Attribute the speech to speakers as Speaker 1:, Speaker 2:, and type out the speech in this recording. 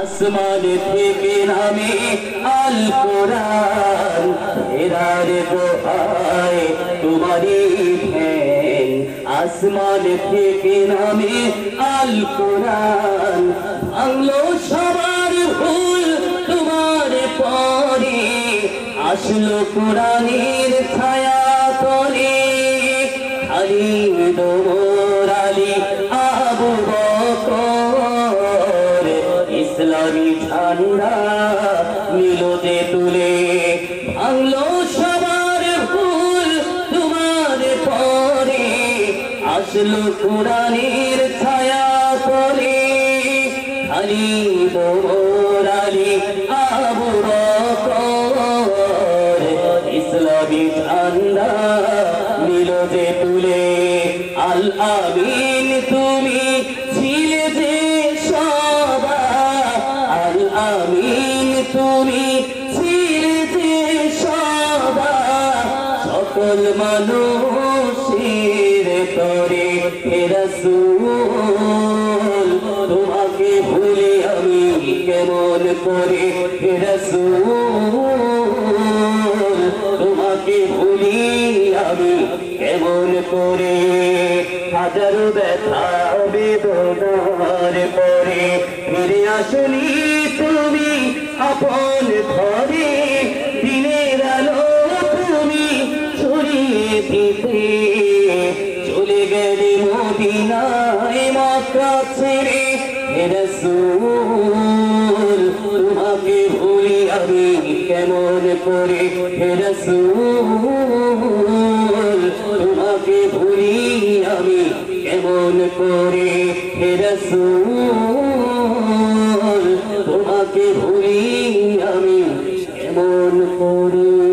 Speaker 1: আসমান থেকে নামে আল কোরআন হেরার দোহায় তোমারই ধ্যান আসমান থেকে নামে আল কোরআন ভাঙলো সবার ভুল তোমার পরে আসলো কোরআনের ছায়া তলে খালিদ ওমর আলী আবু বকর ইসলামী ঝান্ডা নিল যে তুলে ভাঙলো সবার ভুল তোমার পরে আসলো কোরআনের ছায়া তলে খালিদ ওমর আলী আবু বকর ইসলামী ঝান্ডা নিল যে তুলে আল আমিন তুমি ছিলে যে সদা আল আমিন তুমি ছিলে যে সদা সকল মানুষের তরে হে রাসূল তোমাকে ভুলে আমি কেমন করে হে রাসূল তোমাকে ভুলি আমি কেমন করে হাজারো ব্যথা বেদনার পরে ফিরে আসনি তুমি আপন ঘরে দিনের আলো তুমি ছড়িয়ে দিতে চলে গেলে মদিনায় মক্কা ছেড়ে হে রাসূল তোমাকে ভুলি আমি কেমন করে হে রাসূল তোমাকে ভুলি আমি কেমন করে হে রাসূল তোমাকে ভুলি আমি কেমন করে।